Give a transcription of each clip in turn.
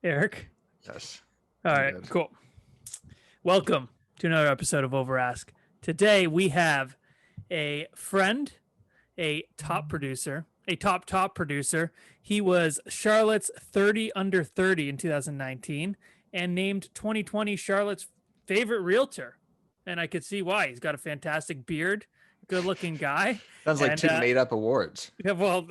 Eric? Yes. All I'm right, good. cool. Welcome to another episode of Over Ask. Today we have a friend, a top producer, a top producer. He was Charlotte's 30 under 30 in 2019 and named 2020 Charlotte's favorite realtor. And I could see why. He's got a fantastic beard, good looking guy. Sounds like And two made up awards. yeah, well,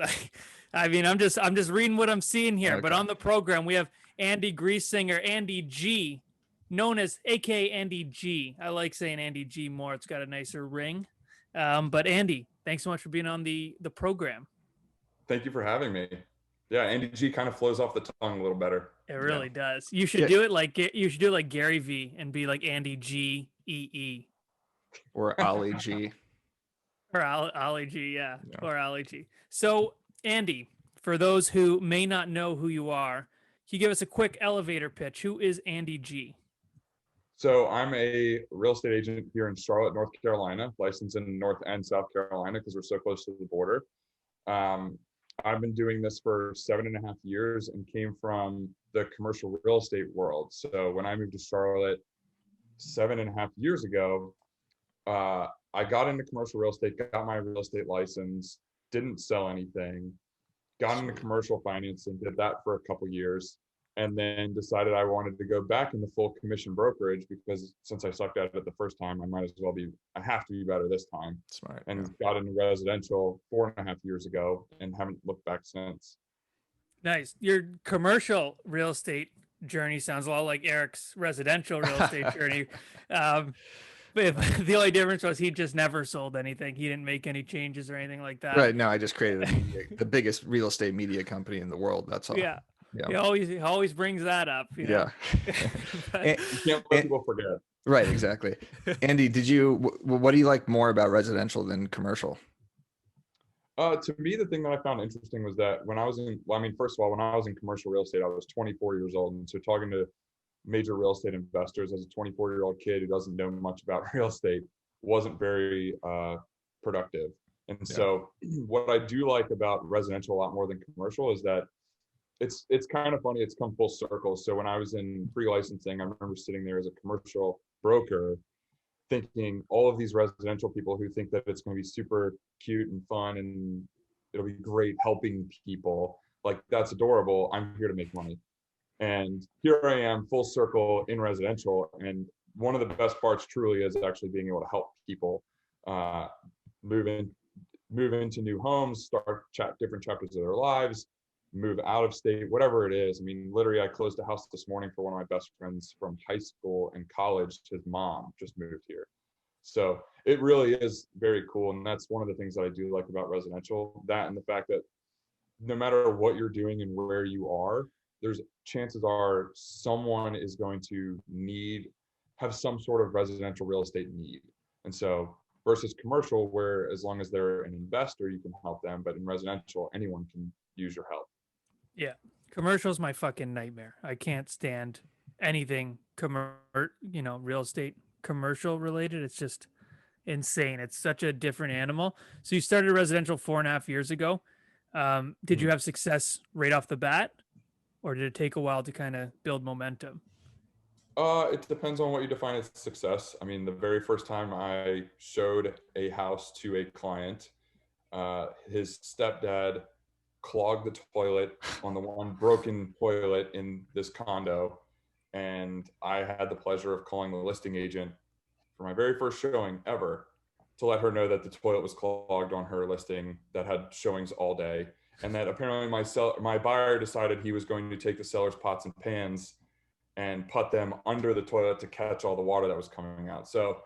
I mean, I'm just reading what I'm seeing here. But Okay. on the program, we have Andy Griesinger, Andy G, known as AKA Andy G. I like saying Andy G more. It's got a nicer ring. But Andy, thanks so much for being on the program. Thank you for having me. Yeah, Andy G kind of flows off the tongue a little better. It really does. You should Yeah. do it like Gary V and be like Andy G EE Or Ali G. or Ali G, yeah, Yeah. or Ali G. So Andy, for those who may not know who you are, can you give us a quick elevator pitch? Who is Andy G? So I'm a real estate agent here in Charlotte, North Carolina, licensed in North and South Carolina because we're so close to the border. I've been doing this for 7.5 years and came from the commercial real estate world. So when I moved to Charlotte 7.5 years ago, I got into commercial real estate, got my real estate license, didn't sell anything, got into commercial financing, did that for a couple years, and then decided I wanted to go back into full commission brokerage because since I sucked at it the first time, I have to be better this time. Smart. And got into residential 4.5 years ago and haven't looked back since. Nice. Your commercial real estate journey sounds a lot like Eric's residential real estate journey. But the only difference was he just never sold anything. He didn't make any changes or anything like that. Right. No, I just created the biggest real estate media company in the world. That's all. Yeah. Yeah. He always brings that up. You know? Yeah. But- You can't let people forget. Right. Exactly. Andy, what do you like more about residential than commercial? To me, the thing that I found interesting was that when I was first of all, when I was in commercial real estate, I was 24 years old. And so talking to major real estate investors as a 24-year-old kid who doesn't know much about real estate wasn't very productive. And so what I do like about residential a lot more than commercial is that it's kind of funny. It's come full circle. So when I was in pre-licensing, I remember sitting there as a commercial broker thinking all of these residential people who think that it's going to be super cute and fun and it'll be great helping people. Like, that's adorable. I'm here to make money. And here I am full circle in residential. And one of the best parts truly is actually being able to help people move into new homes, start different chapters of their lives, move out of state, whatever it is. I mean, literally, I closed a house this morning for one of my best friends from high school and college. His mom just moved here. So it really is very cool. And that's one of the things that I do like about residential, that and the fact that no matter what you're doing and where you are, there's chances are someone is going to have some sort of residential real estate need. And so versus commercial, where as long as they're an investor, you can help them. But in residential, anyone can use your help. Yeah. Commercial's my fucking nightmare. I can't stand anything real estate commercial related. It's just insane. It's such a different animal. So you started residential 4.5 years ago. Did you have success right off the bat, or did it take a while to kind of build momentum? It depends on what you define as success. I mean, the very first time I showed a house to a client, his stepdad clogged the toilet on the one broken toilet in this condo. And I had the pleasure of calling the listing agent for my very first showing ever to let her know that the toilet was clogged on her listing that had showings all day. And that apparently my buyer decided he was going to take the seller's pots and pans and put them under the toilet to catch all the water that was coming out. So,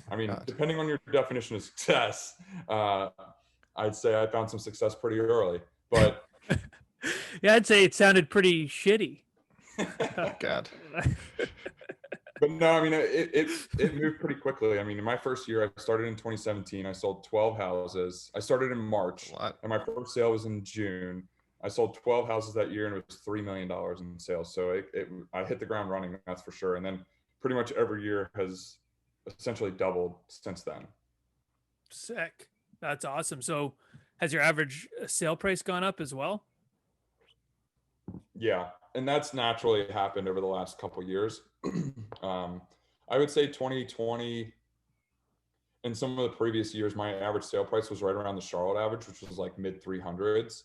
I mean, depending on your definition of success, I'd say I found some success pretty early. But yeah, I'd say it sounded pretty shitty. Oh, God. But no, I mean, it moved pretty quickly. I mean, in my first year, I started in 2017. I sold 12 houses. I started in March, and my first sale was in June. I sold 12 houses that year, and it was $3 million in sales. So I hit the ground running, that's for sure. And then pretty much every year has essentially doubled since then. Sick. That's awesome. So has your average sale price gone up as well? Yeah. and that's naturally happened over the last couple of years. I would say 2020 and some of the previous years, my average sale price was right around the Charlotte average, which was like mid 300s.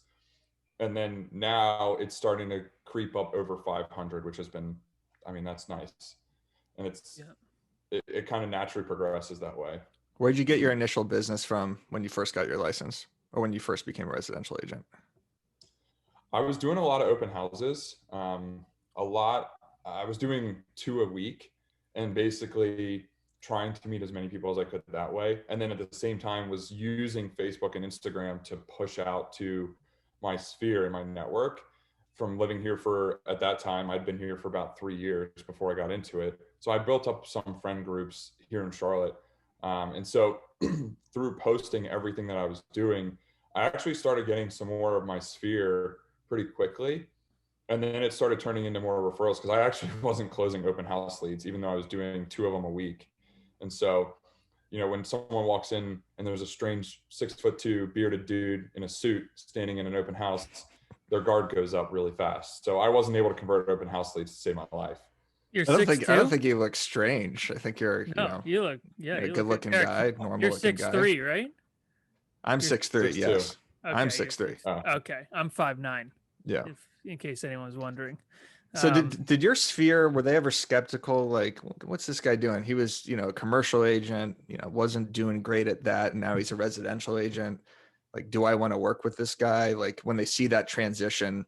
And then now it's starting to creep up over 500, which has been, I mean, that's nice. And it kind of naturally progresses that way. Where'd you get your initial business from when you first got your license or when you first became a residential agent? I was doing a lot of open houses, I was doing 2 a week and basically trying to meet as many people as I could that way. And then at the same time was using Facebook and Instagram to push out to my sphere and my network from living here at that time, I'd been here for about 3 years before I got into it. So I built up some friend groups here in Charlotte. And so through posting everything that I was doing, I actually started getting some more of my sphere pretty quickly. And then it started turning into more referrals because I actually wasn't closing open house leads, even though I was doing 2 of them a week. And so, when someone walks in and there's a strange 6'2" bearded dude in a suit standing in an open house, their guard goes up really fast. So I wasn't able to convert open house leads to save my life. You're I 6'2"? don't think you look strange. I think you're, you look, you're a you good look looking Eric, guy, normal you're looking guy. 6'3", right? I'm 6'3", 6'2". yes. Okay, I'm 6'3". Okay, I'm 5'9". Yeah. In case anyone was wondering. So did your sphere, were they ever skeptical? Like, what's this guy doing? He was, a commercial agent, wasn't doing great at that. And now he's a residential agent. Like, do I want to work with this guy? Like when they see that transition,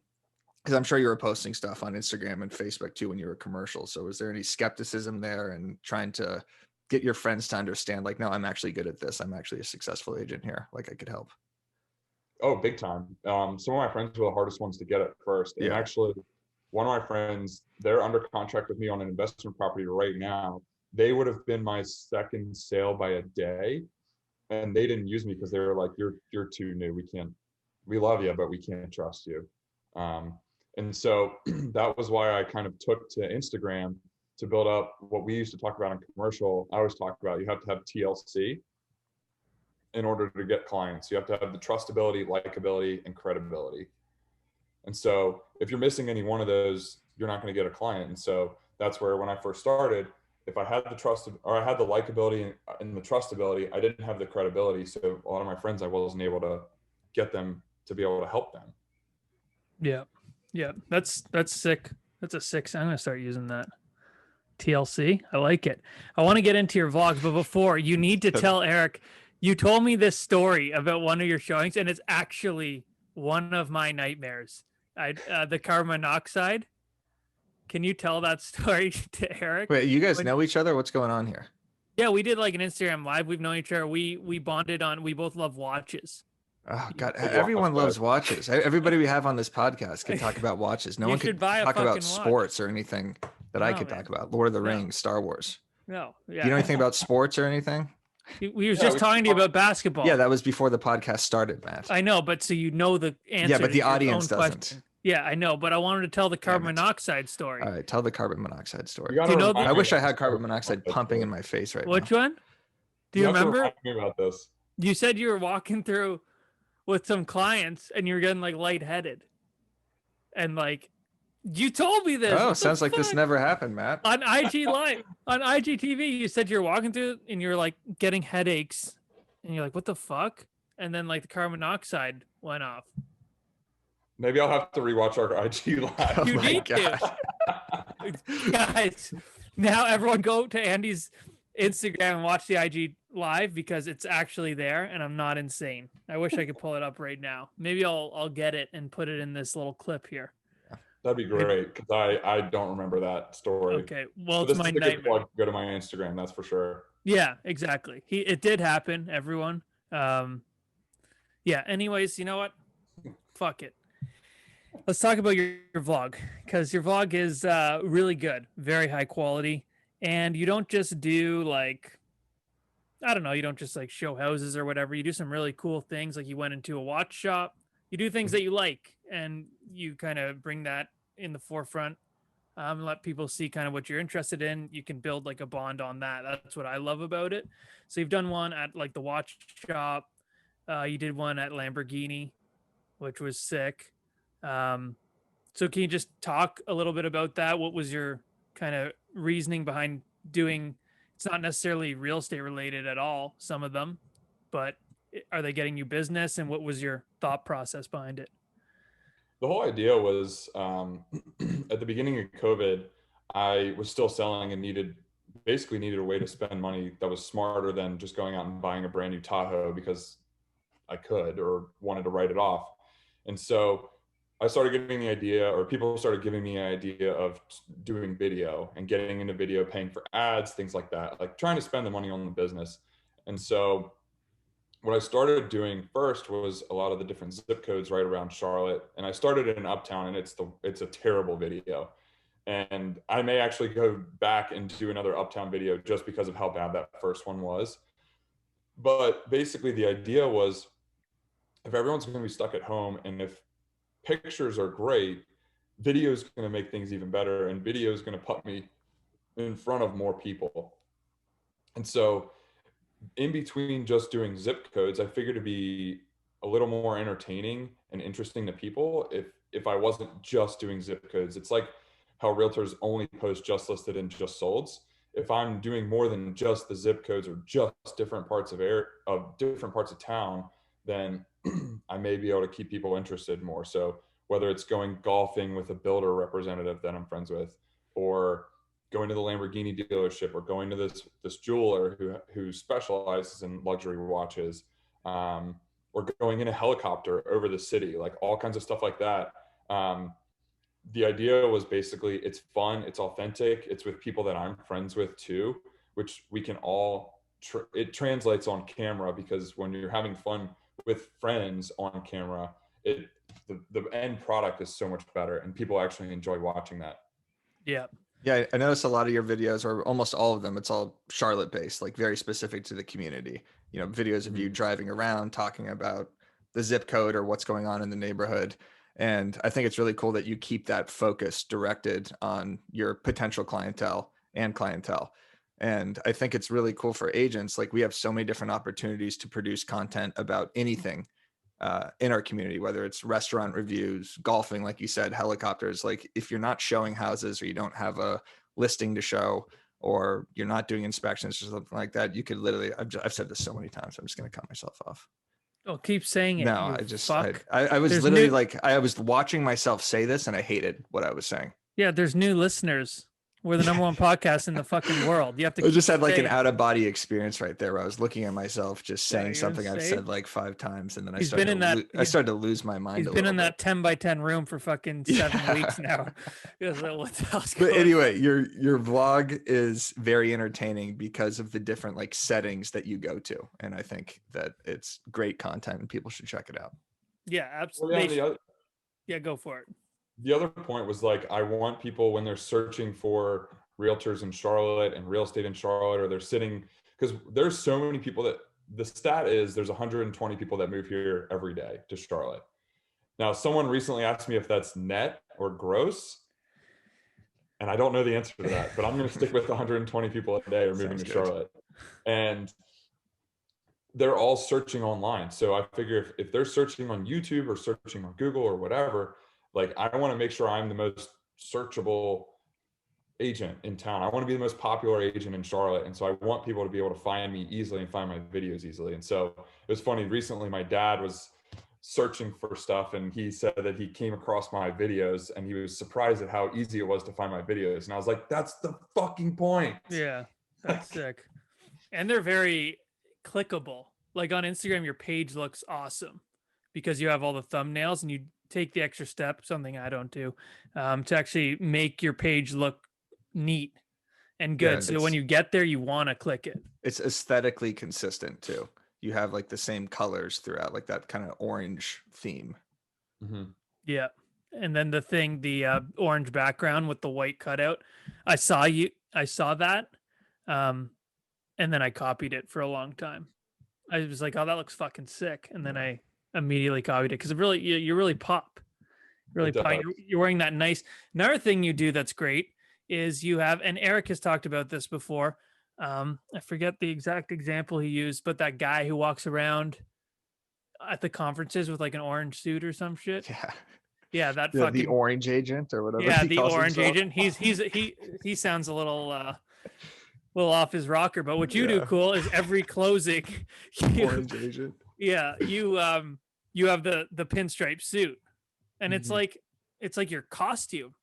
because I'm sure you were posting stuff on Instagram and Facebook too when you were commercial. So was there any skepticism there and trying to get your friends to understand, like, no, I'm actually good at this. I'm actually a successful agent here. Like I could help. Oh, big time. Some of my friends were the hardest ones to get at first. And actually, one of my friends, they're under contract with me on an investment property right now. They would have been my second sale by a day. And they didn't use me because they were like, you're too new. We love you, but we can't trust you. And so that was why I kind of took to Instagram to build up what we used to talk about in commercial. I always talk about you have to have TLC in order to get clients. You have to have the trustability, likability, and credibility. And so if you're missing any one of those, you're not going to get a client. And so that's where when I first started, if I had the trust or I had the likability and the trustability, I didn't have the credibility. So a lot of my friends, I wasn't able to get them to be able to help them. Yeah. Yeah. That's sick. That's a 6. I'm going to start using that. TLC. I like it. I want to get into your vlogs, but before you need to tell Eric, you told me this story about one of your showings and it's actually one of my nightmares. The carbon monoxide. Can you tell that story to Eric? Wait, you guys know each other? What's going on here? Yeah, we did like an Instagram live. We've known each other. We bonded on. We both love watches. Oh God, everyone loves watches. Everybody we have on this podcast can talk about watches. No one can talk about sports or anything that I could talk about. Lord of the Rings, Star Wars. No, yeah. You know anything about sports or anything? We were just talking to you about basketball. Yeah, that was before the podcast started, Matt. I know, but so you know the answer. Yeah, but the audience doesn't. Question. Yeah, I know, but I wanted to tell the carbon monoxide story. All right, tell the carbon monoxide story. Do you know I wish I had carbon monoxide pumping in my face right now. Which one? Do you remember? Me about this. You said you were walking through with some clients and you were getting like lightheaded, and like you told me this. Oh, sounds like this never happened, Matt. On IG Live, on IGTV, you said you're walking through and you're like getting headaches, and you're like, "What the fuck?" And then like the carbon monoxide went off. Maybe I'll have to rewatch our IG Live. Oh you my need God. to. Guys, now everyone go to Andy's Instagram and watch the IG Live because it's actually there and I'm not insane. I wish I could pull it up right now. Maybe I'll get it and put it in this little clip here. That'd be great because I don't remember that story. Okay, well, it's my nightmare. Go to my Instagram, that's for sure. Yeah, exactly. It did happen, everyone. Yeah, anyways, you know what? Fuck it. Let's talk about your vlog because your vlog is really good, very high quality. And you don't just do like, I don't know, you don't just like show houses or whatever. You do some really cool things. Like you went into a watch shop. You do things that you like and you kind of bring that in the forefront. Let people see kind of what you're interested in. You can build like a bond on that. That's what I love about it. So you've done one at like the watch shop. You did one at Lamborghini, which was sick. So can you just talk a little bit about that? What was your kind of reasoning behind doing? It's not necessarily real estate related at all, some of them, but are they getting you business? And what was your thought process behind it? The whole idea was at the beginning of COVID, I was still selling and basically needed a way to spend money that was smarter than just going out and buying a brand new Tahoe because I could or wanted to write it off. And so I started getting the idea, or people started giving me an idea of doing video and getting into video, paying for ads, things like that, like trying to spend the money on the business. And so what I started doing first was a lot of the different zip codes right around Charlotte. And I started in Uptown, and it's a terrible video. And I may actually go back and do another Uptown video just because of how bad that first one was. But basically the idea was, if everyone's going to be stuck at home and if pictures are great, video is going to make things even better, and video is going to put me in front of more people. And so in between just doing zip codes, I figured it'd be a little more entertaining and interesting to people if I wasn't just doing zip codes. It's like how realtors only post just listed and just solds. If I'm doing more than just the zip codes or just different parts of different parts of town, then I may be able to keep people interested more. So whether it's going golfing with a builder representative that I'm friends with, or going to the Lamborghini dealership, or going to this jeweler who specializes in luxury watches, or going in a helicopter over the city, like all kinds of stuff like that. The idea was basically, it's fun, it's authentic, it's with people that I'm friends with too, which we can all it translates on camera, because when you're having fun with friends on camera, the end product is so much better, and people actually enjoy watching that. Yeah. Yeah, I noticed a lot of your videos, or almost all of them, it's all Charlotte based, like very specific to the community. You know, videos of you driving around talking about the zip code or what's going on in the neighborhood. And I think it's really cool that you keep that focus directed on your potential clientele and clientele. And I think it's really cool for agents. Like, we have so many different opportunities to produce content about anything in our community, whether it's restaurant reviews, golfing, like you said, helicopters. Like, if you're not showing houses, or you don't have a listing to show, or you're not doing inspections or something like that, you could literally, I've said this so many times, I'm just going to cut myself off. Oh, keep saying it. No, You I just, fuck. I was There's literally new- like, I was watching myself say this and I hated what I was saying. Yeah, there's new listeners. We're the number one podcast in the fucking world. You have to I just had like an saying- out of body experience right there, where I was looking at myself, just Yeah, saying you're something I've insane. said like 5 times. And then I He's been started, in that- I started to lose my mind. He's a been little in that bit. 10 by 10 room for fucking 7 Yeah. weeks now. He was like, what the hell's But going anyway, on? your vlog is very entertaining because of the different like settings that you go to. And I think that it's great content and people should check it out. Yeah, Well, absolutely. Yeah, go for it. the other point was, like, I want people, when they're searching for realtors in Charlotte and real estate in Charlotte, or they're sitting, because there's so many people that the stat is there's 120 people that move here every day to Charlotte. Now, someone recently asked me if that's net or gross, and I don't know the answer to that, but I'm going to stick with 120 people a day are moving Sounds to good. Charlotte. And they're all searching online. So I figure if they're searching on YouTube or searching on Google or whatever, like, I want to make sure I'm the most searchable agent in town. I want to be the most popular agent in Charlotte. And so I want people to be able to find me easily and find my videos easily. And so it was funny. Recently, my dad was searching for stuff, and he said that he came across my videos and he was surprised at how easy it was to find my videos. And I was like, that's the fucking point. Yeah, that's sick. And they're very clickable. Like on Instagram, your page looks awesome because you have all the thumbnails, and you take the extra step, something I don't do, to actually make your page look neat and good. Yeah, So when you get there, you want to click it. It's aesthetically consistent too. You have like the same colors throughout, like that kind of orange theme. Mm-hmm. Yeah. And then the orange background with the white cutout. I saw that. And then I copied it for a long time. I was like, oh, that looks fucking sick. And then I immediately copied it because it really, you really pop. Really It pop. does. You're wearing that nice. Another thing you do that's great is you have, and Eric has talked about this before. I forget the exact example he used, but that guy who walks around at the conferences with like an orange suit or some shit. Yeah. Yeah, that The fucking orange agent or whatever. yeah, he the calls orange himself. agent. He sounds a little off his rocker. But what you do Yeah. cool is every closing, you, Orange agent. yeah, you have the pinstripe suit, and Mhm. it's like your costume.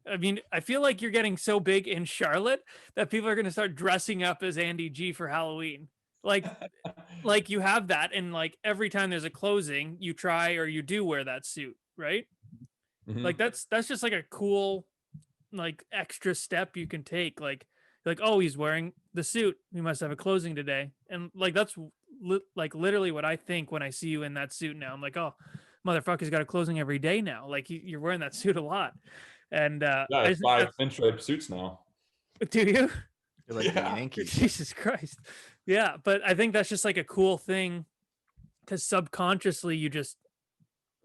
I mean, I feel like you're getting so big in Charlotte that people are going to start dressing up as Andy G for Halloween. Like you have that, and like every time there's a closing, you try or you do wear that suit, right? Mhm. Like that's just like a cool like extra step you can take. Like oh, he's wearing the suit. We must have a closing today, and like that's like literally what I think when I see you in that suit now. I'm like, oh, motherfucker's got a closing every day now. Like you're wearing that suit a lot, and Yeah, I it's just think 5 that's. pinstripe suits now. Do you? You're like the Yeah. Yankees. Jesus Christ. Yeah, but I think that's just like a cool thing because subconsciously you just,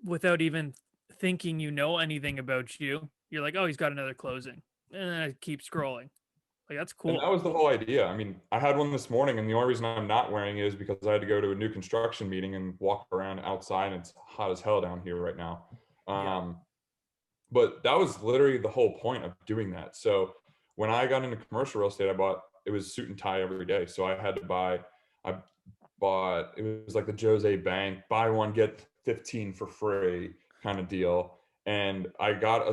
without even thinking you know anything about you, you're like, oh, he's got another closing. And then I keep scrolling. Like, that's And that cool. was the whole idea. I mean, I had one this morning, and the only reason I'm not wearing it is because I had to go to a new construction meeting and walk around outside, and it's hot as hell down here right now. Yeah. Um, but that was literally the whole point of doing that. So when I got into commercial real estate, it was suit and tie every day. So I bought, it was like the Jose Bank, buy one, get 15 for free kind of deal. And I got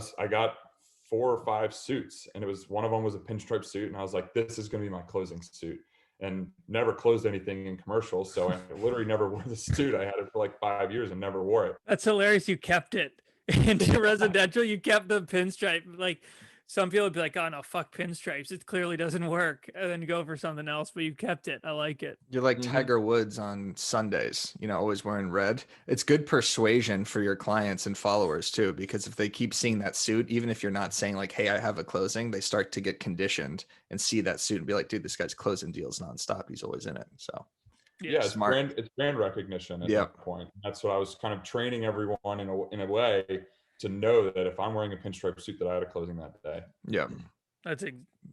4 or 5 suits, and one of them was a pinstripe suit. And I was like, this is going to be my closing suit. And never closed anything in commercials. So I literally never wore the suit. I had it for like 5 years and never wore it. That's hilarious. You kept it into residential. You kept the pinstripe. Like, some people would be like, oh, no, fuck pinstripes. It clearly doesn't work. And then you go for something else, but you kept it. I like it. You're like Mhm. Tiger Woods on Sundays, always wearing red. It's good persuasion for your clients and followers too, because if they keep seeing that suit, even if you're not saying like, hey, I have a closing, they start to get conditioned and see that suit and be like, dude, this guy's closing deals nonstop. He's always in it. So Yeah, smart. it's brand recognition at Yeah. that point. That's what I was kind of training everyone in a way to know that if I'm wearing a pinstripe suit, that I had a closing that day. Yeah. That's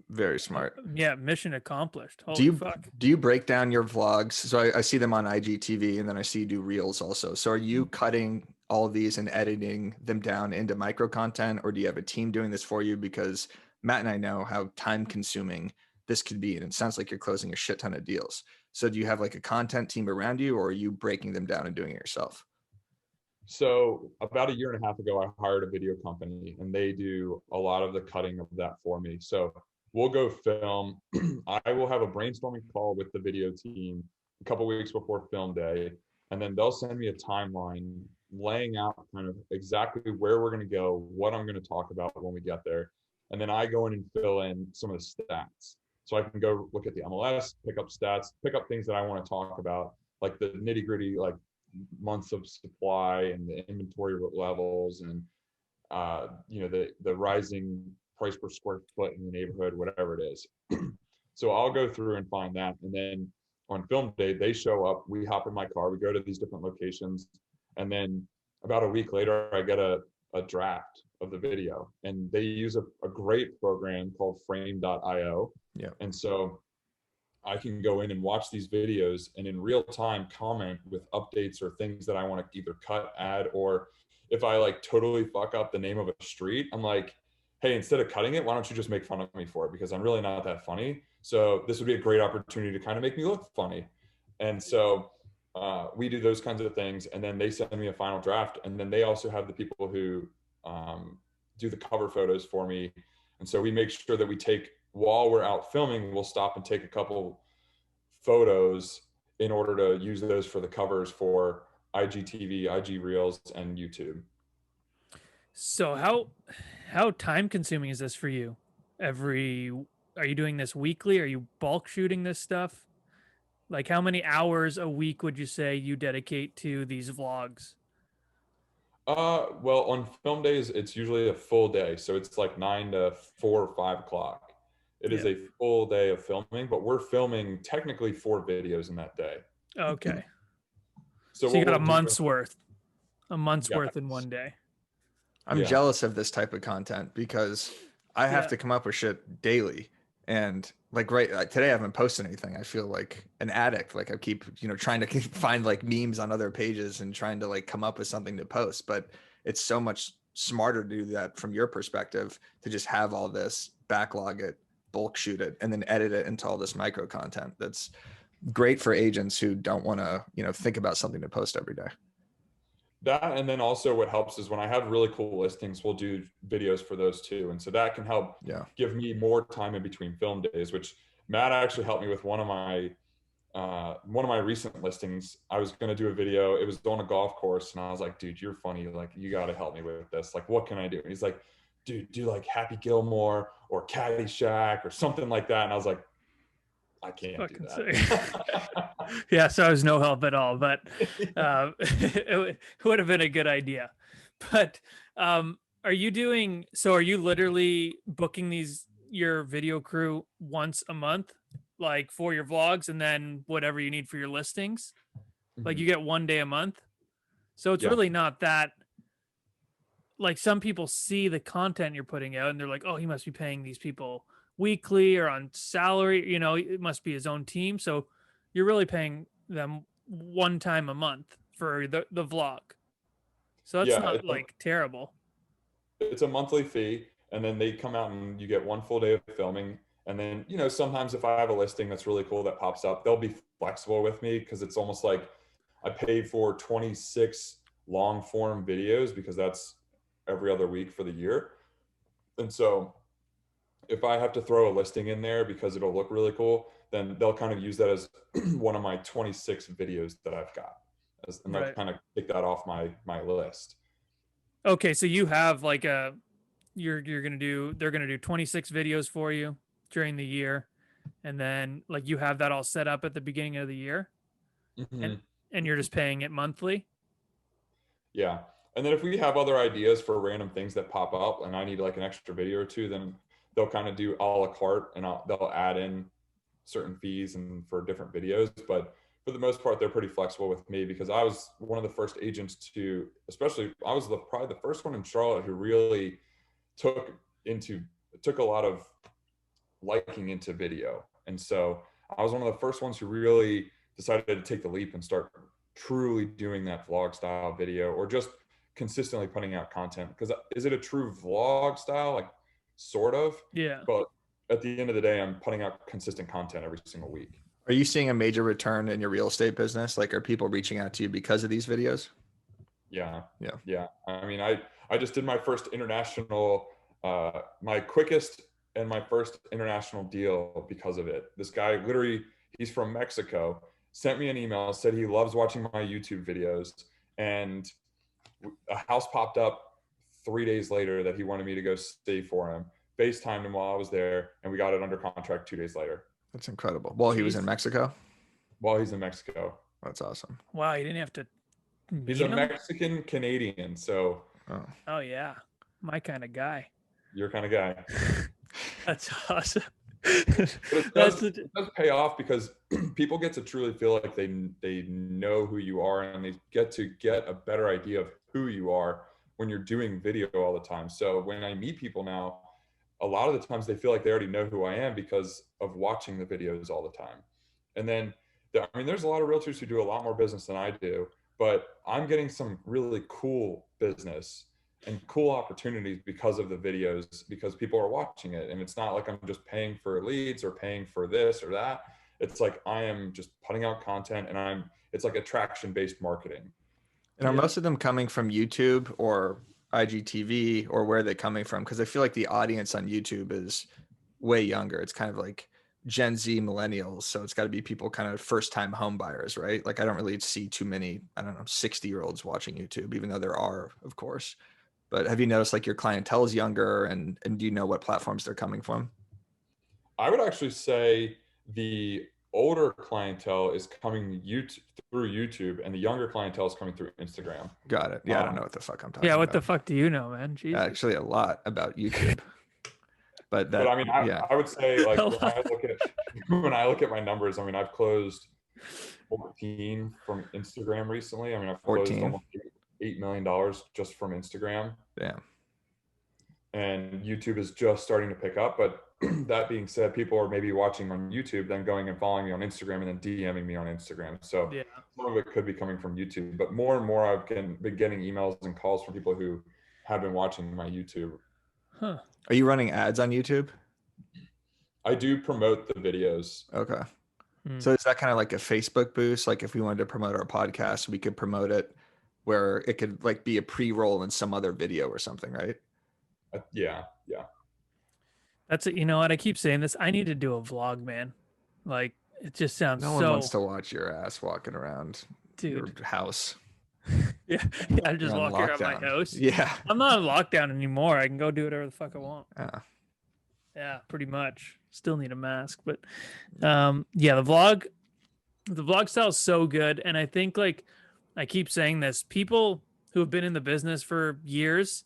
Very smart. yeah, mission accomplished. Do Holy you fuck. do you break down your vlogs? So I see them on IGTV, and then I see you do reels also. So are you cutting all of these and editing them down into micro content, or do you have a team doing this for you? Because Matt and I know how time consuming this could be, and it sounds like you're closing a shit ton of deals. So do you have like a content team around you, or are you breaking them down and doing it yourself? So about a year and a half ago, I hired a video company, and they do a lot of the cutting of that for me. So we'll go film. I will have a brainstorming call with the video team a couple weeks before film day, and then they'll send me a timeline laying out kind of exactly where we're going to go, what I'm going to talk about when we get there. And then I go in and fill in some of the stats. So I can go look at the MLS, pick up stats, pick up things that I want to talk about, like the nitty gritty, like months of supply and the inventory levels, and the rising price per square foot in the neighborhood, whatever it is. So I'll go through and find that, and then on film day they show up, we hop in my car, we go to these different locations, and then about a week later I get a draft of the video, and they use a great program called frame.io. Yeah. And so I can go in and watch these videos and in real time comment with updates or things that I want to either cut, add, or if I like totally fuck up the name of a street, I'm like, hey, instead of cutting it, why don't you just make fun of me for it? Because I'm really not that funny. So this would be a great opportunity to kind of make me look funny. And so we do those kinds of things. And then they send me a final draft. And then they also have the people who do the cover photos for me. And so we make sure that while we're out filming, we'll stop and take a couple photos in order to use those for the covers for IGTV, IG Reels, and YouTube. So how time consuming is this for you? Are you doing this weekly? Are you bulk shooting this stuff? Like, how many hours a week would you say you dedicate to these vlogs? Well, on film days, it's usually a full day. So it's like 9 to 4 or 5 o'clock. It is Yeah. a full day of filming, but we're filming technically 4 videos in that day. Okay. So So you what got a we'll do, month's worth. A month's yeah, worth in one day. I'm Yeah. jealous of this type of content because I have Yeah. to come up with shit daily. And like today, I haven't posted anything. I feel like an addict. Like I keep, trying to find like memes on other pages and trying to like come up with something to post. But it's so much smarter to do that from your perspective, to just have all this, backlog it, bulk shoot it, and then edit it into all this micro content. That's great for agents who don't want to, think about something to post every day. That, and then also what helps is when I have really cool listings, we'll do videos for those too. And so that can help give me more time in between film days, which Matt actually helped me with one of my recent listings. I was going to do a video. It was on a golf course. And I was like, dude, you're funny. Like, you got to help me with this. Like, what can I do? And he's like, dude, do like Happy Gilmore or Caddyshack or something like that. And I was like, I can't do that. Yeah, so I was no help at all, but it would have been a good idea. But are you literally booking your video crew once a month, like for your vlogs, and then whatever you need for your listings? Like you get 1 day a month? So it's really not that, like, some people see the content you're putting out and they're like, oh, he must be paying these people weekly or on salary, it must be his own team. So you're really paying them one time a month for the vlog. So that's not like terrible. It's a monthly fee, and then they come out and you get 1 full day of filming. And then, sometimes if I have a listing that's really cool that pops up, they'll be flexible with me, because it's almost like I paid for 26 long form videos, because that's every other week for the year. And so if I have to throw a listing in there because it'll look really cool, then they'll kind of use that as one of my 26 videos that I've got. And they'll kind of take that off my list. Okay, so you have like they're going to do 26 videos for you during the year. And then like you have that all set up at the beginning of the year. And you're just paying it monthly. Yeah. And then if we have other ideas for random things that pop up and I need like an extra video or two, then they'll kind of do a la carte, and they'll add in certain fees and for different videos. But for the most part, they're pretty flexible with me, because I was one of the first agents I was probably the first one in Charlotte who really took a lot of liking into video. And so I was one of the first ones who really decided to take the leap and start truly doing that vlog style video, or just consistently putting out content. Because is it a true vlog style? Like, sort of. Yeah. But at the end of the day, I'm putting out consistent content every single week. Are you seeing a major return in your real estate business? Like, are people reaching out to you because of these videos? Yeah. I mean, I just did my first international, my quickest and my first international deal because of it. This guy, literally, he's from Mexico, sent me an email, said he loves watching my YouTube videos, and a house popped up 3 days later that he wanted me to go see for him. FaceTimed him while I was there, and we got it under contract 2 days later. That's incredible. Well, he was in Mexico? While he's in Mexico. That's awesome. Wow, you didn't have to He's a Mexican Canadian, so. Oh yeah, my kind of guy. Your kind of guy. That's awesome. It does pay off, because people get to truly feel like they know who you are, and they get to get a better idea of who you are when you're doing video all the time. So when I meet people now, a lot of the times they feel like they already know who I am because of watching the videos all the time. And then, there's a lot of realtors who do a lot more business than I do, but I'm getting some really cool business and cool opportunities because of the videos, because people are watching it. And it's not like I'm just paying for leads or paying for this or that. It's like I am just putting out content, and it's like attraction-based marketing. And are most of them coming from YouTube or IGTV, or where are they coming from? Because I feel like the audience on YouTube is way younger. It's kind of like Gen Z millennials. So it's got to be people kind of first-time home buyers, right? Like I don't really see too many, 60-year-olds watching YouTube, even though there are, of course. But have you noticed like your clientele is younger, and do you know what platforms they're coming from? I would actually say the older clientele is coming through YouTube, and the younger clientele is coming through Instagram. Got it. Yeah, I don't know what the fuck I'm talking about. Yeah, what the fuck do you know, man? Jesus. Actually, a lot about YouTube. But I mean, I would say, like, when I look at my numbers, I've closed 14 from Instagram recently. I've closed almost $8 million just from Instagram. Damn. And YouTube is just starting to pick up. But that being said, people are maybe watching on YouTube, then going and following me on Instagram, and then DMing me on Instagram. So some of it could be coming from YouTube. But more and more, I've been getting emails and calls from people who have been watching my YouTube. Huh. Are you running ads on YouTube? I do promote the videos. Okay. Hmm. So is that kind of like a Facebook boost? Like if we wanted to promote our podcast, we could promote it where it could like be a pre-roll in some other video or something, right? Yeah. That's it. You know what? I keep saying this. I need to do a vlog, man. Like it just sounds No one so, wants to watch your ass walking around your dude. house. Yeah, I just You're on walk around my lockdown. house. Yeah. I'm not on lockdown anymore. I can go do whatever the fuck I want. Yeah. Yeah, pretty much. Still need a mask, but yeah, the vlog style is so good, and I think like I keep saying this, people who have been in the business for years,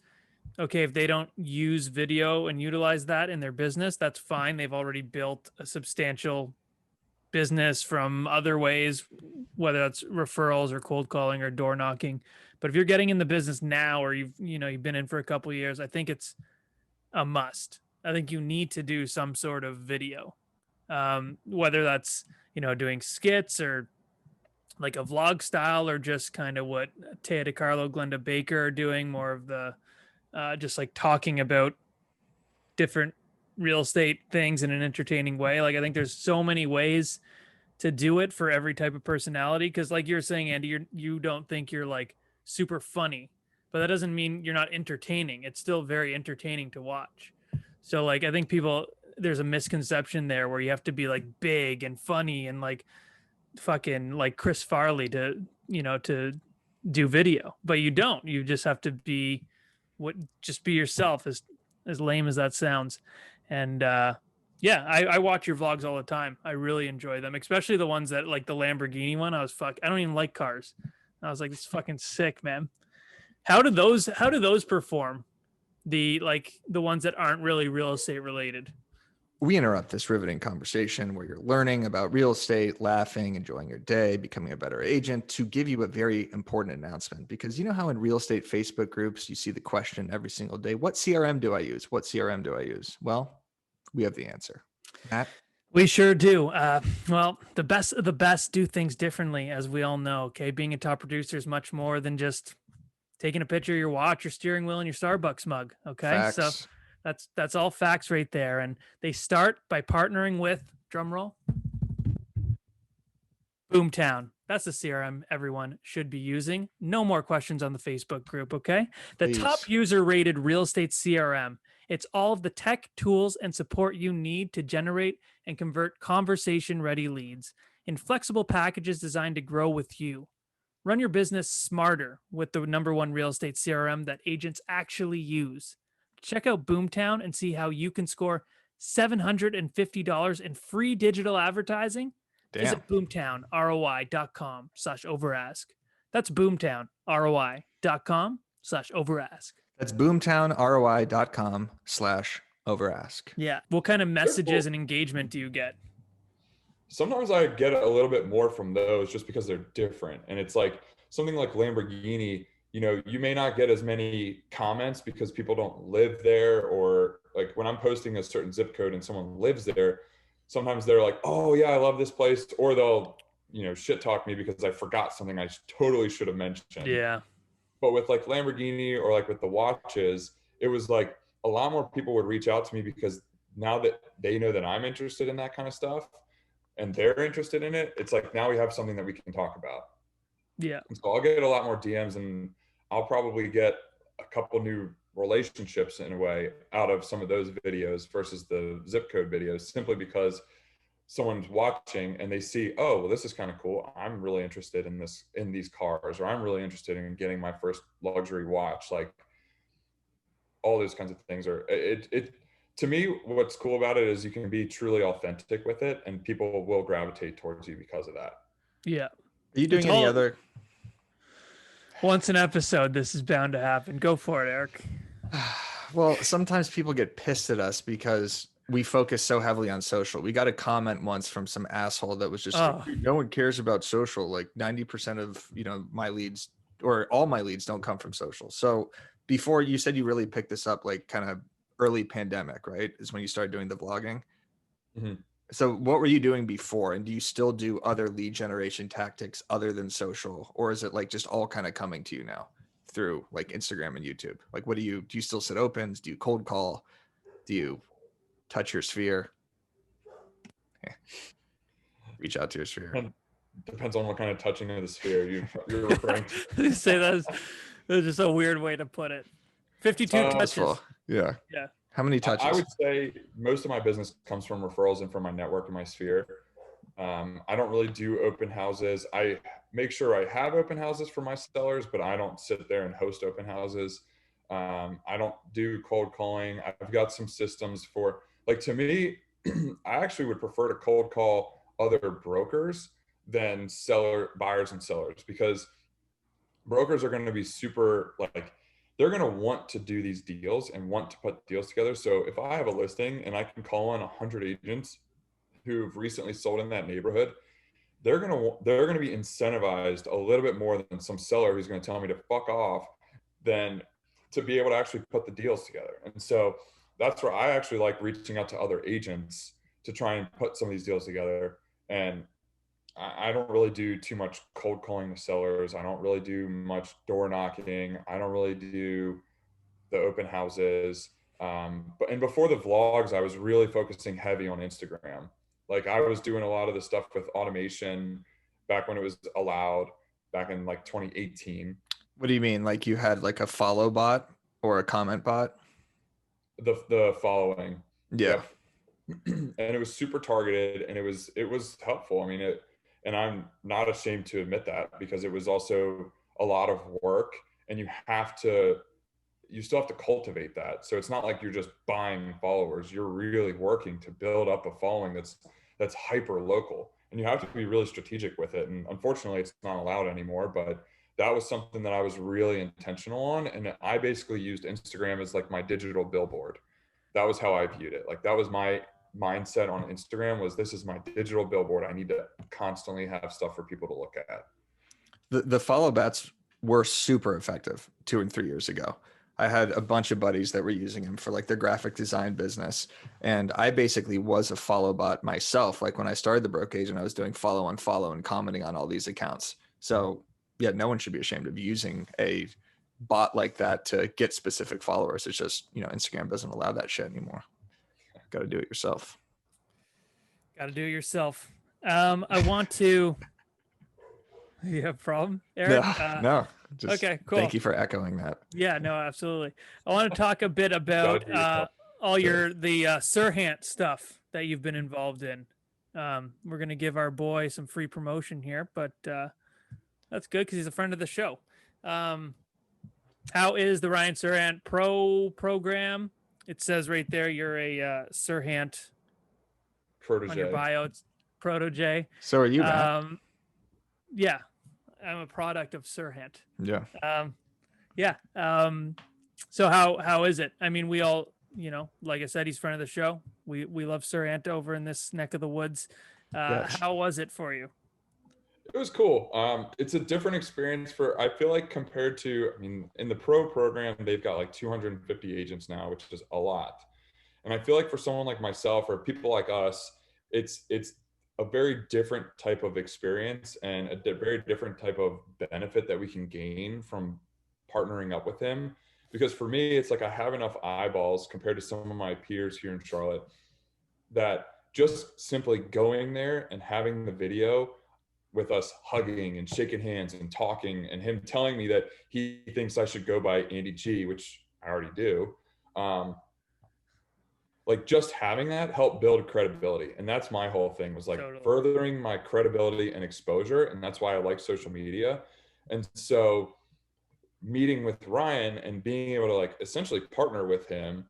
okay, if they don't use video and utilize that in their business, that's fine. They've already built a substantial business from other ways, whether that's referrals or cold calling or door knocking. But if you're getting in the business now, or you've been in for a couple of years, I think it's a must. I think you need to do some sort of video, whether that's doing skits or like a vlog style, or just kind of what Taya DeCarlo, Glenda Baker are doing, more of the just like talking about different real estate things in an entertaining way. Like I think there's so many ways to do it for every type of personality. Because like you're saying, Andy, you don't think you're like super funny, but that doesn't mean you're not entertaining. It's still very entertaining to watch. So like I think there's a misconception there where you have to be like big and funny and like fucking like Chris Farley to do video, but you don't. You just have to be just be yourself, as lame as that sounds. And yeah, I watch your vlogs all the time. I really enjoy them, especially the ones that like the Lamborghini one. I don't even like cars. I was like, it's fucking sick, man. How do those perform? The ones that aren't really real estate related. We interrupt this riveting conversation where you're learning about real estate, laughing, enjoying your day, becoming a better agent, to give you a very important announcement. Because you know how in real estate Facebook groups, you see the question every single day, what CRM do I use? What CRM do I use? Well, we have the answer. Matt? We sure do. Well, the best of the best do things differently, as we all know. Okay, being a top producer is much more than just taking a picture of your watch, your steering wheel, and your Starbucks mug. Okay, Facts. so that's all facts right there. And they start by partnering with, drum roll, Boomtown. That's the CRM everyone should be using. No more questions on the Facebook group, okay? The Please. top user rated real estate CRM. It's all of the tech, tools, and support you need to generate and convert conversation ready leads in flexible packages designed to grow with you. Run your business smarter with the #1 real estate CRM that agents actually use. Check out Boomtown and see how you can score $750 in free digital advertising. Damn. Visit boomtownroi.com/overask. That's boomtownroi.com/overask. That's boomtownroi.com/overask. Yeah. What kind of messages and engagement do you get? Sometimes I get a little bit more from those just because they're different. And it's like something like Lamborghini, you may not get as many comments because people don't live there, or like when I'm posting a certain zip code and someone lives there, sometimes they're like, oh yeah, I love this place. Or they'll, shit talk me because I forgot something I totally should have mentioned. Yeah. But with like Lamborghini or like with the watches, it was like a lot more people would reach out to me because now that they know that I'm interested in that kind of stuff and they're interested in it, it's like now we have something that we can talk about. Yeah. And so I'll get a lot more DMs, and I'll probably get a couple new relationships in a way out of some of those videos versus the zip code videos, simply because someone's watching and they see, oh, well, this is kind of cool. I'm really interested in these cars, or I'm really interested in getting my first luxury watch. Like all those kinds of things are to me, what's cool about it is you can be truly authentic with it and people will gravitate towards you because of that. Yeah. Are you doing any other? Once an episode, this is bound to happen. Go for it, Eric. Well, sometimes people get pissed at us because we focus so heavily on social. We got a comment once from some asshole that was just like, no one cares about social. Like 90% of, my leads, or all my leads, don't come from social. So before, you said you really picked this up like kind of early pandemic, right? Is when you started doing the vlogging. Mm-hmm. So what were you doing before? And do you still do other lead generation tactics other than social? Or is it like just all kind of coming to you now? through like Instagram and YouTube? Like, do you still set opens? Do you cold call? Do you touch your sphere? Reach out to your sphere. Depends on what kind of touching of the sphere you're referring to. You say that's just a weird way to put it. 52 touches. Yeah. Yeah. How many touches? I would say most of my business comes from referrals and from my network and my sphere. I don't really do open houses. I make sure I have open houses for my sellers, but I don't sit there and host open houses. I don't do cold calling. I've got some systems for, like, to me, I actually would prefer to cold call other brokers than buyers and sellers, because brokers are going to be super, like, they're going to want to do these deals and want to put deals together. So if I have a listing and I can call on 100 agents who've recently sold in that neighborhood, they're going to be incentivized a little bit more than some seller who's going to tell me to fuck off, than to be able to actually put the deals together. And so that's where I actually like reaching out to other agents to try and put some of these deals together. And I don't really do too much cold calling the sellers. I don't really do much door knocking. I don't really do the open houses. But before the vlogs, I was really focusing heavy on Instagram. Like, I was doing a lot of the stuff with automation back when it was allowed, back in like 2018. What do you mean? Like, you had like a follow bot or a comment bot? The following. Yeah. Yep. And it was super targeted, and it was helpful. I mean, and I'm not ashamed to admit that, because it was also a lot of work, and you still have to cultivate that. So it's not like you're just buying followers. You're really working to build up a following that's hyper local, and you have to be really strategic with it. And unfortunately, it's not allowed anymore, but that was something that I was really intentional on. And I basically used Instagram as like my digital billboard. That was how I viewed it. Like, that was my mindset on Instagram, was this is my digital billboard. I need to constantly have stuff for people to look at. The follow bats were super effective 2 and 3 years ago. I had a bunch of buddies that were using them for like their graphic design business. And I basically was a follow bot myself. Like, when I started the broke agent, I was doing follow and follow and commenting on all these accounts. So yeah, no one should be ashamed of using a bot like that to get specific followers. It's just, Instagram doesn't allow that shit anymore. Got to do it yourself. Got to do it yourself. I want to. You have a problem, Eric? No. Just okay, cool. Thank you for echoing that. Yeah, no, absolutely. I want to talk a bit about all the Serhant stuff that you've been involved in. We're going to give our boy some free promotion here, but that's good because he's a friend of the show. How is the Ryan Serhant Pro program? It says right there you're a Serhant protege. On your bio. It's protege. So are you, man? Yeah, I'm a product of Serhant. Yeah. Yeah. So how is it? I mean, we all, like I said, he's friend of the show. We love Serhant over in this neck of the woods. Yes. How was it for you? It was cool. It's a different experience I feel like, compared to, I mean, in the pro program, they've got like 250 agents now, which is a lot. And I feel like for someone like myself or people like us, it's a very different type of experience and a very different type of benefit that we can gain from partnering up with him. Because for me, it's like I have enough eyeballs compared to some of my peers here in Charlotte that just simply going there and having the video with us hugging and shaking hands and talking, and him telling me that he thinks I should go by Andy G, which I already do. Like, just having that helped build credibility. And that's my whole thing, was like furthering my credibility and exposure. And that's why I like social media. And so meeting with Ryan and being able to like essentially partner with him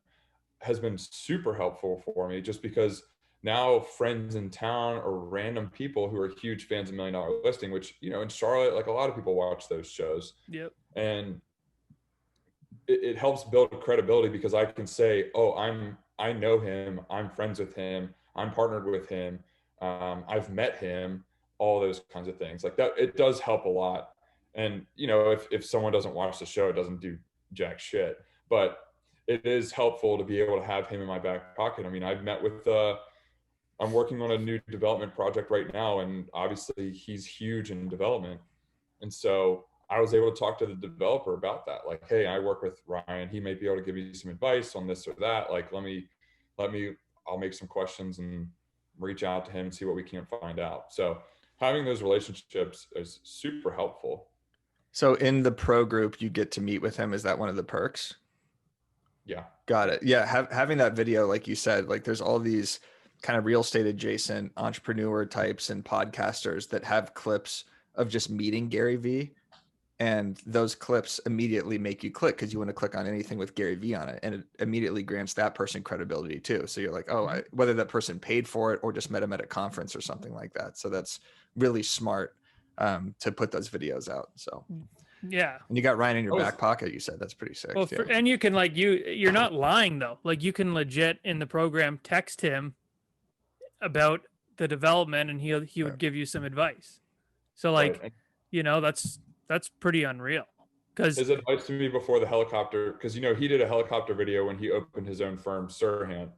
has been super helpful for me, just because now friends in town or random people who are huge fans of $1 Million Listing, which, in Charlotte, like, a lot of people watch those shows. Yep. And it helps build credibility, because I can say, oh, I know him, I'm friends with him, I'm partnered with him, I've met him, all those kinds of things like that. It does help a lot. And, if someone doesn't watch the show, it doesn't do jack shit, but it is helpful to be able to have him in my back pocket. I mean, I've met with, I'm working on a new development project right now, and obviously he's huge in development. And so I was able to talk to the developer about that. Like, hey, I work with Ryan. He may be able to give you some advice on this or that. Like, I'll make some questions and reach out to him and see what we can find out. So having those relationships is super helpful. So in the pro group, you get to meet with him. Is that one of the perks? Yeah. Got it. Yeah. Having that video, like you said, like there's all these kind of real estate adjacent entrepreneur types and podcasters that have clips of just meeting Gary Vee. And those clips immediately make you click because you want to click on anything with Gary Vee on it. And it immediately grants that person credibility too. So you're like, oh, whether that person paid for it or just met him at a conference or something like that. So that's really smart to put those videos out. So Yeah. and you got Ryan in your back pocket, you said. That's pretty sick. Well, and you can like you're not lying though. Like you can legit in the program text him about the development and he would give you some advice. So like, Right. you know, that's pretty unreal. Because his advice to me before the helicopter, because he did a helicopter video when he opened his own firm, Sirhan.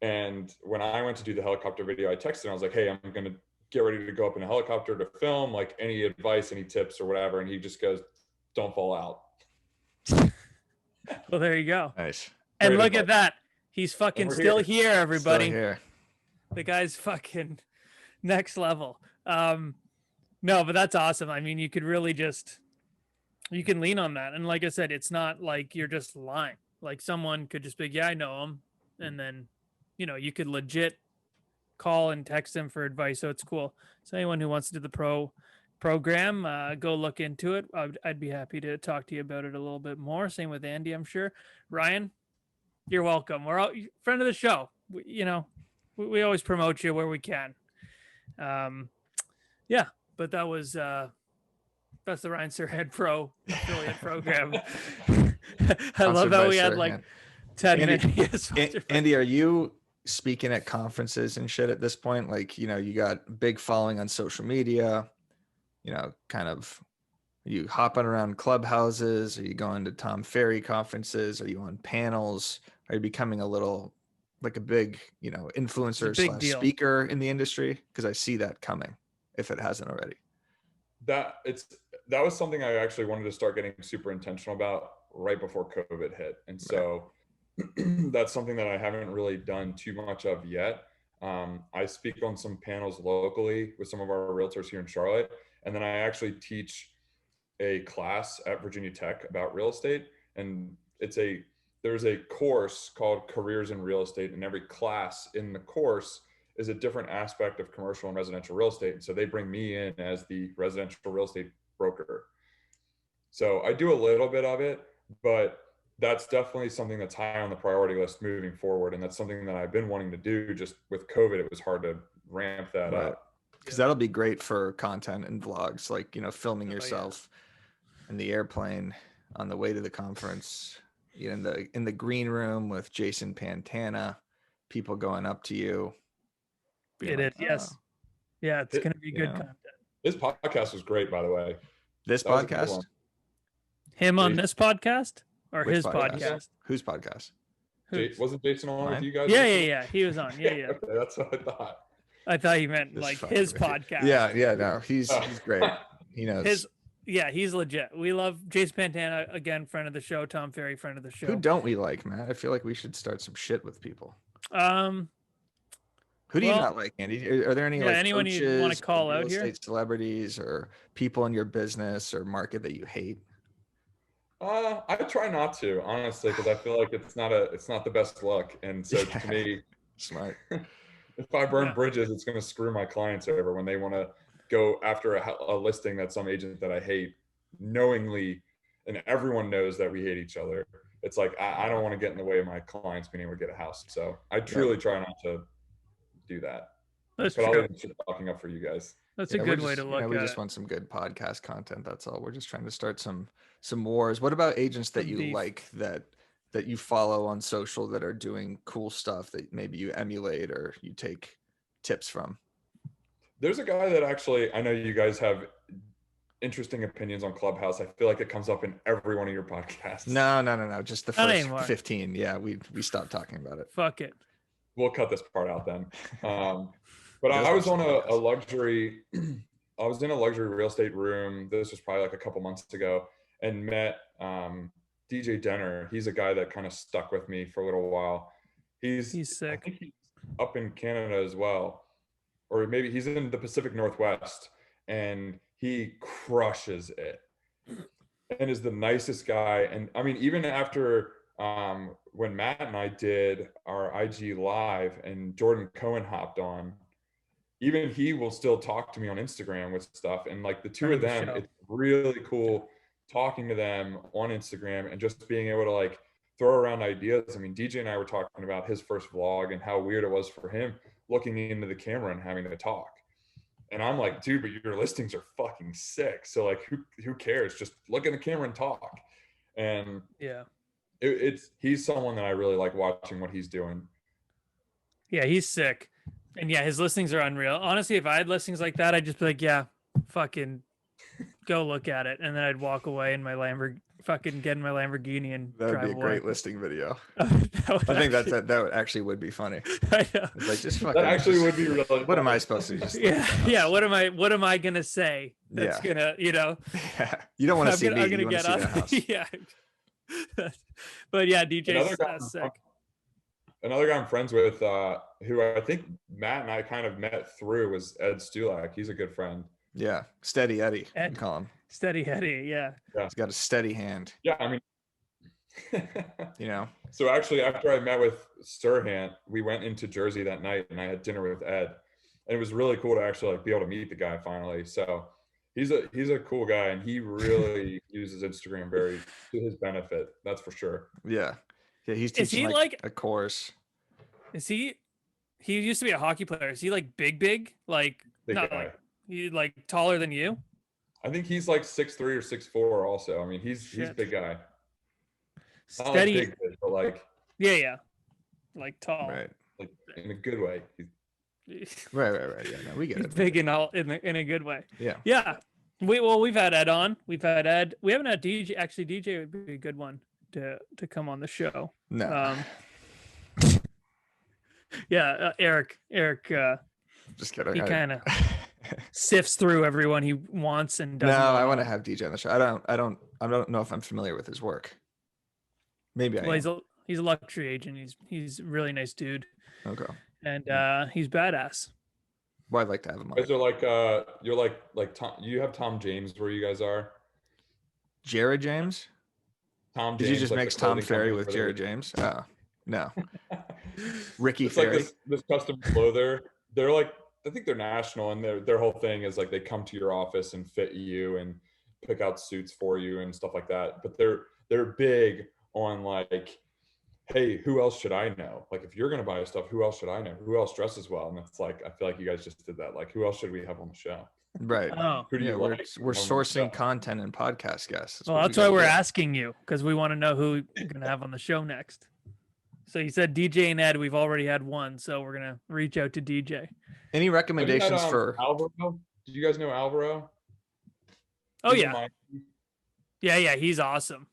And when I went to do the helicopter video, I texted him. I was like, hey, I'm going to get ready to go up in a helicopter to film, like any advice, any tips or whatever. And he just goes, don't fall out. Well, there you go. Nice. And look at that. He's fucking still here, everybody. Still here. The guy's fucking next level. No, but that's awesome. I mean, you could really you can lean on that. And like I said, it's not like you're just lying. Like someone could just be, yeah, I know him. And then, you could legit call and text him for advice. So it's cool. So anyone who wants to do the program, go look into it. I'd be happy to talk to you about it a little bit more. Same with Andy, I'm sure. Ryan, you're welcome. We're all friend of the show. We always promote you where we can. Yeah, but that was that's the Ryan Sirhan Pro affiliate program. I love how we had like 10 minutes. Andy, are you speaking at conferences and shit at this point? Like, you got big following on social media, kind of, are you hopping around clubhouses? Are you going to Tom Ferry conferences? Are you on panels? Are you becoming a little like a big, influencer / speaker in the industry? Because I see that coming if it hasn't already. That was something I actually wanted to start getting super intentional about right before COVID hit. And so that's something that I haven't really done too much of yet. I speak on some panels locally with some of our realtors here in Charlotte. And then I actually teach a class at Virginia Tech about real estate. And there's a course called Careers in Real Estate, and every class in the course is a different aspect of commercial and residential real estate. And so they bring me in as the residential real estate broker. So I do a little bit of it, but that's definitely something that's high on the priority list moving forward. And that's something that I've been wanting to do. Just with COVID, it was hard to ramp that up. Because that'll be great for content and vlogs, like, filming yourself in the airplane on the way to the conference, in the green room with Jason Pantana, people going up to you. Yes. Yeah, it's going to be good content. This podcast was great, by the way. This podcast? Him on this podcast? Or Which his podcast? Whose podcast? Wasn't Jason on with you guys? Yeah. He was on. Yeah. Okay, that's what I thought. I thought you meant like his podcast. Yeah. No, he's great. He knows. He's legit. We love Jason Pantana, again, friend of the show. Tom Ferry, friend of the show. Who don't we like, Matt? I feel like we should start some shit with people. Who do you not like, Andy? Are there any anyone coaches, you want to call out here? Celebrities or people in your business or market that you hate? I try not to, honestly, because I feel like it's not the best look. And so to me, smart. If I burn bridges, it's going to screw my clients over when they want to go after a listing that some agent that I hate knowingly, and everyone knows that we hate each other. It's like, I don't want to get in the way of my clients being able to get a house. So I truly try not to do that. That's but true. I'll leave talking up for you guys. That's a good way to look at it. We just want some good podcast content. That's all. We're just trying to start some wars. What about agents that you like that you follow on social that are doing cool stuff that maybe you emulate or you take tips from? There's a guy that actually, I know you guys have interesting opinions on Clubhouse. I feel like it comes up in every one of your podcasts. No. Just the first 15. Yeah, we stopped talking about it. Fuck it. We'll cut this part out then. But I was on a I was in a luxury real estate room. This was probably like a couple months ago, and met DJ Denner. He's a guy that kind of stuck with me for a little while. I sick. think he's up in Canada as well, or maybe he's in the Pacific Northwest, and he crushes it and is the nicest guy. And I mean, even after when Matt and I did our IG live and Jordan Cohen hopped on, even he will still talk to me on Instagram with stuff. And like the two of them, it's really cool talking to them on Instagram and just being able to like throw around ideas. I mean, DJ and I were talking about his first vlog and how weird it was for him looking into the camera and having to talk. And I'm like, dude, but your listings are fucking sick. So like, who cares? Just look in the camera and talk. And yeah, he's someone that I really like watching what he's doing. Yeah, he's sick. And yeah, his listings are unreal. Honestly, if I had listings like that, I'd just be like, yeah, fucking go look at it. And then I'd walk away in my fucking get in my Lamborghini and that would drive be a away. great listing video. I think that would actually would be funny. I know. It's like just fucking. That actually would be really What am I supposed to just? Yeah. What am I gonna say? That's gonna, Yeah. You don't want to see me. I'm gonna You want to see the house. Yeah. But yeah, DJ's sick. Another guy I'm friends with, who I think Matt and I kind of met through, was Ed Stulak. He's a good friend. Yeah, Steady Eddie. Ed, you call him. Steady Eddie. Yeah. He's got a steady hand. Yeah, I mean, you know. So actually, after I met with Sirhan, we went into Jersey that night, and I had dinner with Ed, and it was really cool to actually like be able to meet the guy finally. So he's a cool guy, and he really uses Instagram very to his benefit. That's for sure. Yeah. Yeah, he's teaching like a course. Is he used to be a hockey player. Is he like big? Like big not guy. like he like taller than you? I think he's like 6'3" or 6'4" also. I mean, he's a big guy. Steady, not like big, but like yeah. Like tall. Right. Like in a good way. Right. Yeah, no, we get He's it. big in a good way. Yeah. Yeah. We've had Ed on. We've had Ed. We haven't had DJ. Actually, DJ would be a good one to come on the show. No. Yeah, Eric. Just kidding. He kind of sifts through everyone he wants and doesn't. No, I want to have DJ on the show. I don't know if I'm familiar with his work. Maybe I am. He's a luxury agent. He's a really nice dude. Okay. And he's badass. Well, I'd like to have him on. You guys are like you're like Tom. You have Tom James where you guys are. Jared James. Tom Did James, you just like mix Tom Ferry with Jared James? Oh, no. Ricky it's Ferry. Like this custom clother. They're like, I think they're national, and their whole thing is like they come to your office and fit you and pick out suits for you and stuff like that. But they're big on like, hey, who else should I know? Like if you're gonna buy stuff, who else should I know? Who else dresses well? And it's like I feel like you guys just did that. Like who else should we have on the show? Right. Oh, who do you like? We're sourcing content and podcast guests. Well, that's why we're asking you, because we want to know who you're gonna have on the show next. So you said DJ and Ed. We've already had one, so we're gonna reach out to DJ. Any recommendations for Alvaro? Did you guys know Alvaro? Oh yeah. Yeah. He's awesome.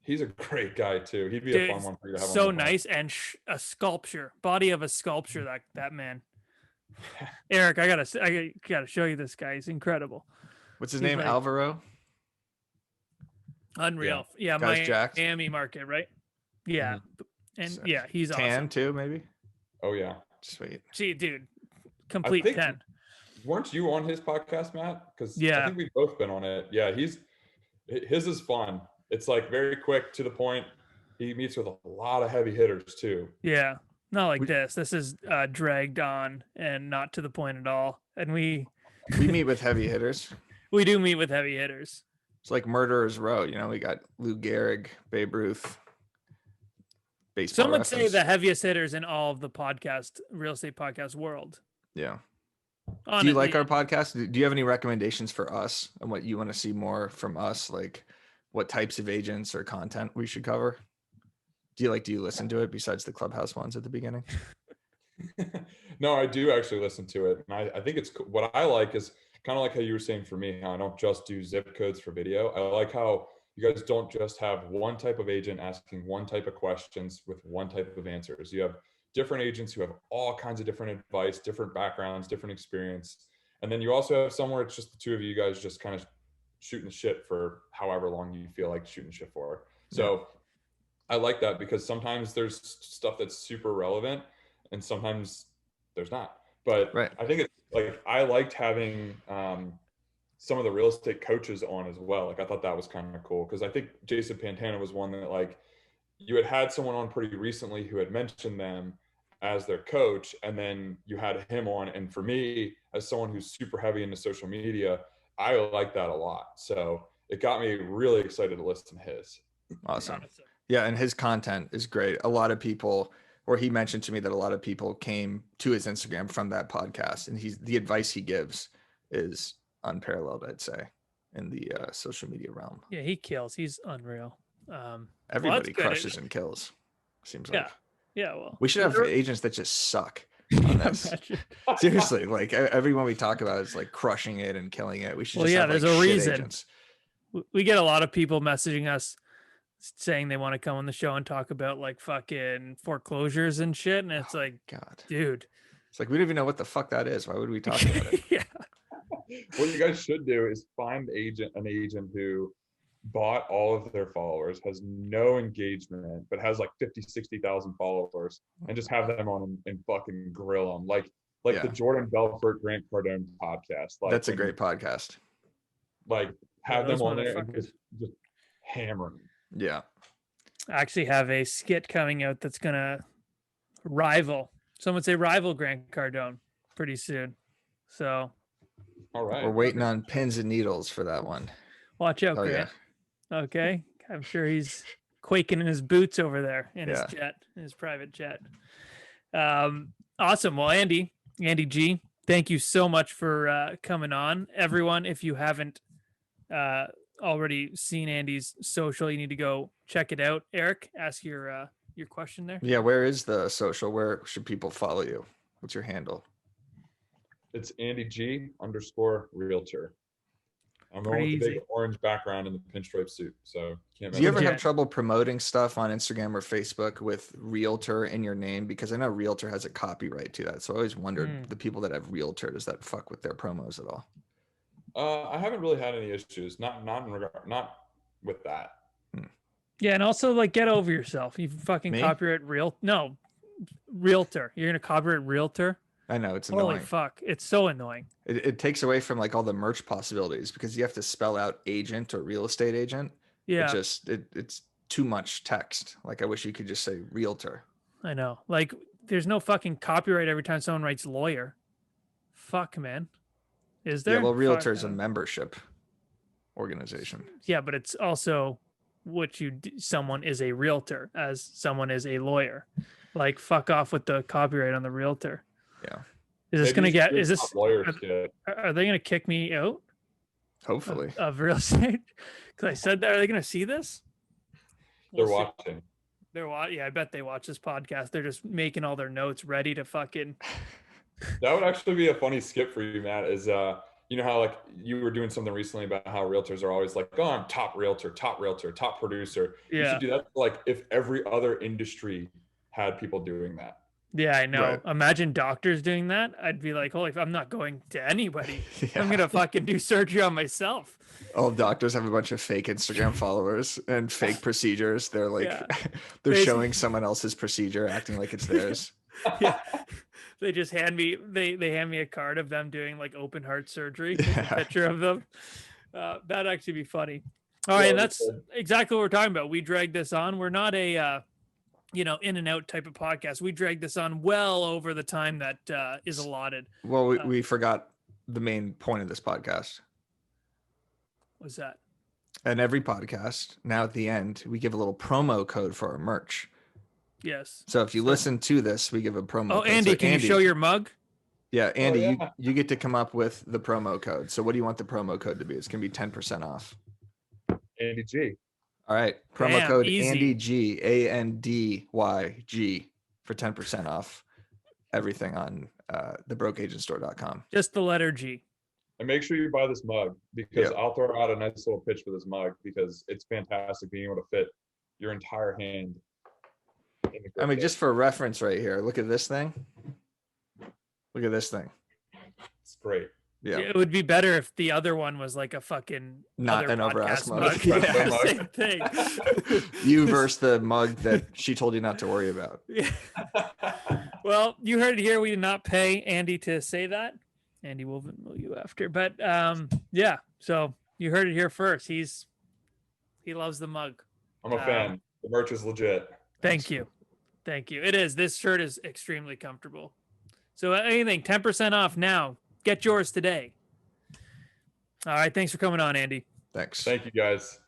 He's a great guy too. He'd be a fun one for you to have. So nice and a sculpture, body of a sculpture. That man. Eric, I gotta show you this guy. He's incredible. What's his name? Like, Alvaro. Unreal. Yeah, Miami market, right? Yeah, and so, yeah, he's tan awesome. Too, maybe. Oh yeah, sweet. Gee, dude, complete 10. Weren't you on his podcast, Matt? Because yeah, I think we've both been on it. Yeah, his is fun. It's like very quick to the point. He meets with a lot of heavy hitters too. Yeah. Not like this. This is dragged on and not to the point at all. And we meet with heavy hitters. We do meet with heavy hitters. It's like Murderer's Row. You know, we got Lou Gehrig, Babe Ruth. Some would say the heaviest hitters in all of the real estate podcast world. Yeah. Honestly. Do you like our podcast? Do you have any recommendations for us and what you want to see more from us? Like what types of agents or content we should cover? Do you listen to it besides the Clubhouse ones at the beginning? No, I do actually listen to it. And I think it's what I like is kind of like how you were saying for me, how I don't just do zip codes for video. I like how you guys don't just have one type of agent asking one type of questions with one type of answers. You have different agents who have all kinds of different advice, different backgrounds, different experience. And then you also have somewhere it's just the two of you guys just kind of shooting shit for however long you feel like shooting shit for. So I like that because sometimes there's stuff that's super relevant and sometimes there's not. But I think it's like I liked having some of the real estate coaches on as well. Like I thought that was kind of cool because I think Jason Pantana was one that like you had someone on pretty recently who had mentioned them as their coach, and then you had him on. And for me, as someone who's super heavy into social media, I like that a lot. So it got me really excited to listen to his. Awesome. Yeah, and his content is great. A lot of people, or he mentioned to me that a lot of people came to his Instagram from that podcast, and the advice he gives is unparalleled, I'd say, in the social media realm. Yeah, he kills. He's unreal. Everybody crushes and kills, seems like. Yeah, well. We should have agents that just suck on this. Seriously, like everyone we talk about is like crushing it and killing it. We should just have, there's like, a shit reason. Agents. We get a lot of people messaging us saying they want to come on the show and talk about like fucking foreclosures and shit. And it's like, God, dude. It's like we don't even know what the fuck that is. Why would we talk about it? Yeah. What you guys should do is find an agent who bought all of their followers, has no engagement, but has like 50, 60,000 followers, and just have them on and fucking grill them. Like the Jordan Belfort, Grant Cardone podcast. Like that's a great podcast. Like have them on there and just hammer them. Yeah. I actually have a skit coming out that's going to rival Grant Cardone pretty soon. So. All right. We're waiting on pins and needles for that one. Watch out, Grant. Yeah. Okay. I'm sure he's quaking in his boots over there in his jet, in his private jet. Awesome. Well, Andy G, thank you so much for coming on. Everyone, if you haven't already seen Andy's social, you need to go check it out. Eric, ask your question there. Yeah, where is the social? Where should people follow you? What's your handle? It's Andy G _realtor. I'm the one with the big orange background and the pinstripe suit. So do you ever have trouble promoting stuff on Instagram or Facebook with realtor in your name? Because I know realtor has a copyright to that. So I always wondered the people that have realtor, does that fuck with their promos at all? I haven't really had any issues. Not with that. Yeah, and also like get over yourself. You fucking copyright realtor. You're gonna copyright realtor. I know, it's annoying. Holy fuck, it's so annoying. It takes away from like all the merch possibilities because you have to spell out agent or real estate agent. Yeah, it's too much text. Like I wish you could just say realtor. I know. Like there's no fucking copyright every time someone writes lawyer. Fuck, man. Is there? Yeah, well, realtor is a membership organization. Yeah, but it's also what someone is a realtor as someone is a lawyer. Like fuck off with the copyright on the realtor. Yeah. Is this going to get, is this, are they going to kick me out? Hopefully. Of real estate? Because I said that, are they going to see this? They're watching. Yeah, I bet they watch this podcast. They're just making all their notes ready to fucking. That would actually be a funny skip for you, Matt, is, you know how like you were doing something recently about how realtors are always like, oh, I'm top realtor, top producer. Yeah. You should do that. Like if every other industry had people doing that. Yeah, I know. Right. Imagine doctors doing that. I'd be like, holy, I'm not going to anybody. Yeah. I'm going to fucking do surgery on myself. All doctors have a bunch of fake Instagram followers and fake procedures. They're like, they're showing someone else's procedure, acting like it's theirs. Yeah. They just hand me, they hand me a card of them doing like open heart surgery. A picture of them. That'd actually be funny. All right. And that's exactly what we're talking about. We drag this on. We're not a, in and out type of podcast. We drag this on well over the time that is allotted. Well, we forgot the main point of this podcast. What's that? And every podcast, now at the end, we give a little promo code for our merch. Yes. So if you listen to this, we give a promo code. Oh, Andy, so can you show your mug? Yeah, Andy, you get to come up with the promo code. So what do you want the promo code to be? It's going to be 10% off. Andy G. All right. Promo code easy. Andy G, ANDYG for 10% off everything on thebrokeagentstore.com. Just the letter G. And make sure you buy this mug because I'll throw out a nice little pitch for this mug because it's fantastic being able to fit your entire hand. I mean, just for reference right here, look at this thing. Look at this thing. It's great. Yeah. It would be better if the other one was like a fucking Not other an Overask podcast mug. mug. Yeah. Mug. Same thing. You versus the mug that she told you not to worry about. Yeah. Well, you heard it here. We did not pay Andy to say that. Andy will you after, but yeah. So you heard it here first. He loves the mug. I'm a fan. The merch is legit. Thank you. It is. This shirt is extremely comfortable. So anything 10% off now. Get yours today. All right. Thanks for coming on, Andy. Thanks. Thank you, guys.